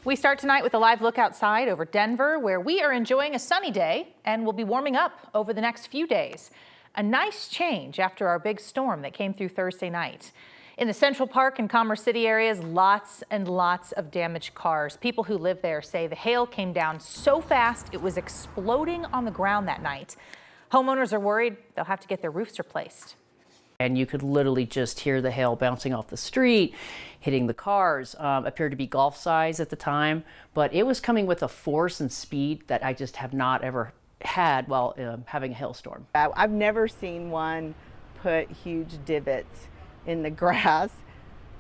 We start tonight with a live look outside over Denver, where we are enjoying a sunny day and will be warming up over the next few days. A nice change after our big storm that came through Thursday night. In the Central Park and Commerce City areas, lots and lots of damaged cars. People who live there say the hail came down so fast it was exploding on the ground that night. Homeowners are worried they'll have to get their roofs replaced. And you could literally just hear the hail bouncing off the street, hitting the cars. Appeared to be golf size at the time, but it was coming with a force and speed that I just have not ever had while having a hailstorm. I've never seen one put huge divots in the grass.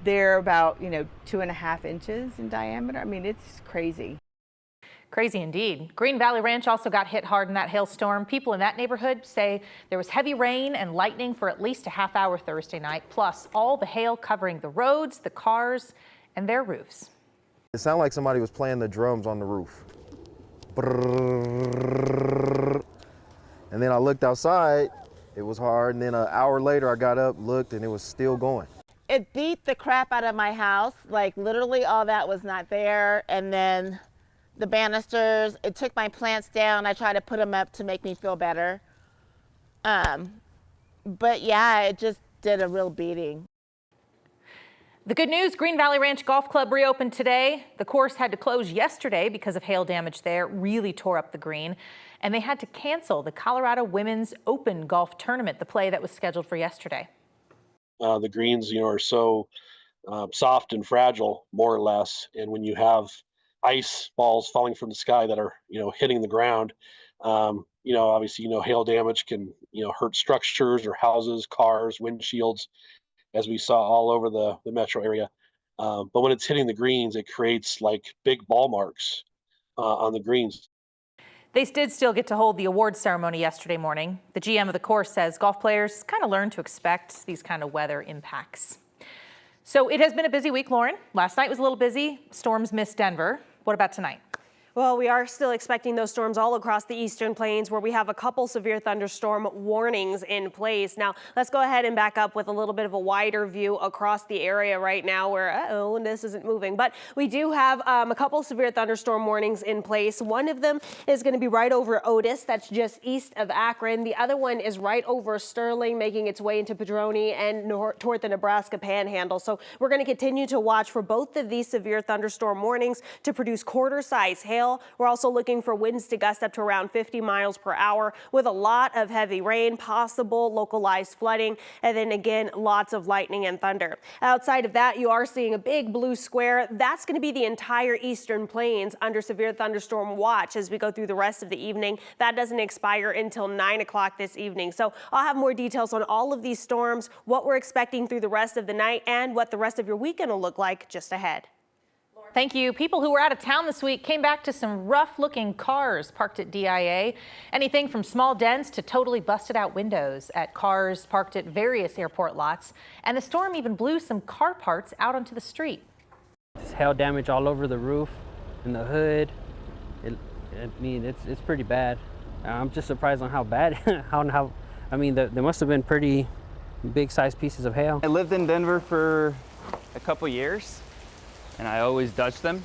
They're about, 2.5 inches in diameter. I mean, it's crazy. Crazy indeed. Green Valley Ranch also got hit hard in that hailstorm. People in that neighborhood say there was heavy rain and lightning for at least a half hour Thursday night, plus all the hail covering the roads, the cars, and their roofs. It sounded like somebody was playing the drums on the roof. And then I looked outside, it was hard, and then an hour later I got up, looked, and it was still going. It beat the crap out of my house. Like literally all that was not there. And then the banisters, it took my plants down. I tried to put them up to make me feel better. But yeah, it just did a real beating. The good news, Green Valley Ranch Golf Club reopened today. The course had to close yesterday because of hail damage there. It really tore up the green. And they had to cancel the Colorado Women's Open Golf Tournament, the play that was scheduled for yesterday. The greens, are so soft and fragile, more or less. And when you have ice balls falling from the sky that are, hitting the ground, obviously, hail damage can, hurt structures or houses, cars, windshields, as we saw all over the metro area. But when it's hitting the greens, it creates like big ball marks on the greens. They did still get to hold the awards ceremony yesterday morning. The GM of the course says golf players kind of learn to expect these kind of weather impacts. So it has been a busy week, Lauren. Last night was a little busy. Storms missed Denver. What about tonight? Well, we are still expecting those storms all across the eastern plains where we have a couple severe thunderstorm warnings in place. Now, let's go ahead and back up with a little bit of a wider view across the area right now where, this isn't moving. But we do have a couple severe thunderstorm warnings in place. One of them is going to be right over Otis. That's just east of Akron. The other one is right over Sterling, making its way into Padrone and toward the Nebraska Panhandle. So we're going to continue to watch for both of these severe thunderstorm warnings to produce quarter-size hail. We're also looking for winds to gust up to around 50 miles per hour with a lot of heavy rain, possible localized flooding, and then again, lots of lightning and thunder. Outside of that, you are seeing a big blue square. That's going to be the entire eastern plains under severe thunderstorm watch as we go through the rest of the evening. That doesn't expire until 9 o'clock this evening. So I'll have more details on all of these storms, what we're expecting through the rest of the night, and what the rest of your weekend will look like just ahead. Thank you. People who were out of town this week came back to some rough-looking cars parked at DIA. Anything from small dents to totally busted out windows at cars parked at various airport lots. And the storm even blew some car parts out onto the street. There's hail damage all over the roof and the hood. It's pretty bad. I'm just surprised on how bad, there must have been pretty big-sized pieces of hail. I lived in Denver for a couple years, and I always dodged them.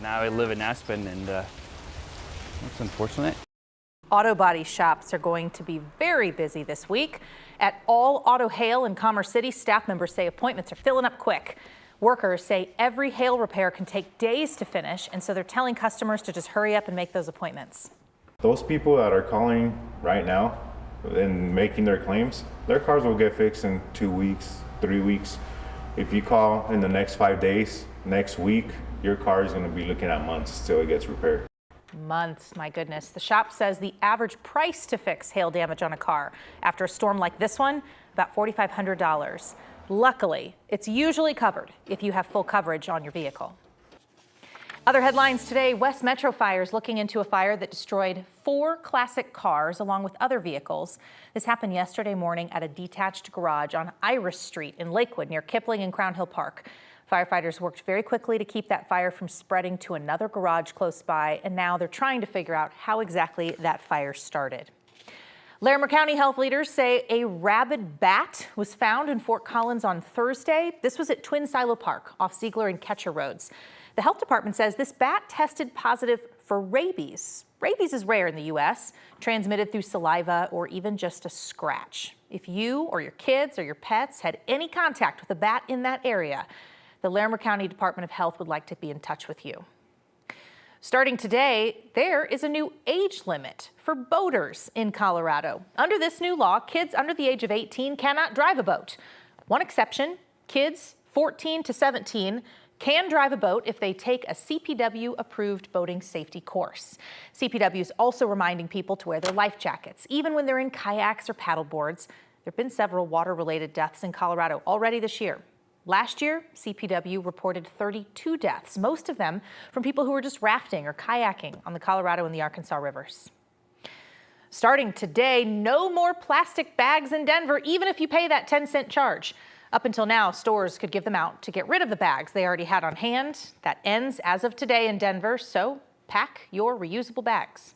Now I live in Aspen, and that's unfortunate. Auto body shops are going to be very busy this week. At all auto hail in Commerce City, staff members say appointments are filling up quick. Workers say every hail repair can take days to finish, and so they're telling customers to just hurry up and make those appointments. Those people that are calling right now and making their claims, their cars will get fixed in 2 weeks, 3 weeks. If you call in the next 5 days, next week, your car is going to be looking at months till it gets repaired. Months, my goodness. The shop says the average price to fix hail damage on a car after a storm like this one, about $4,500. Luckily, it's usually covered if you have full coverage on your vehicle. Other headlines today, West Metro Fire is looking into a fire that destroyed 4 classic cars along with other vehicles. This happened yesterday morning at a detached garage on Iris Street in Lakewood near Kipling and Crown Hill Park. Firefighters worked very quickly to keep that fire from spreading to another garage close by, and now they're trying to figure out how exactly that fire started. Larimer County health leaders say a rabid bat was found in Fort Collins on Thursday. This was at Twin Silo Park off Ziegler and Ketcher Roads. The health department says this bat tested positive for rabies. Rabies is rare in the U.S., transmitted through saliva or even just a scratch. If you or your kids or your pets had any contact with a bat in that area, the Larimer County Department of Health would like to be in touch with you. Starting today, there is a new age limit for boaters in Colorado. Under this new law, kids under the age of 18 cannot drive a boat. One exception, kids 14 to 17 can drive a boat if they take a CPW-approved boating safety course. CPW is also reminding people to wear their life jackets, even when they're in kayaks or paddle boards. There have been several water-related deaths in Colorado already this year. Last year, CPW reported 32 deaths, most of them from people who were just rafting or kayaking on the Colorado and the Arkansas rivers. Starting today, no more plastic bags in Denver, even if you pay that 10-cent charge. Up until now, stores could give them out to get rid of the bags they already had on hand. That ends as of today in Denver, so pack your reusable bags.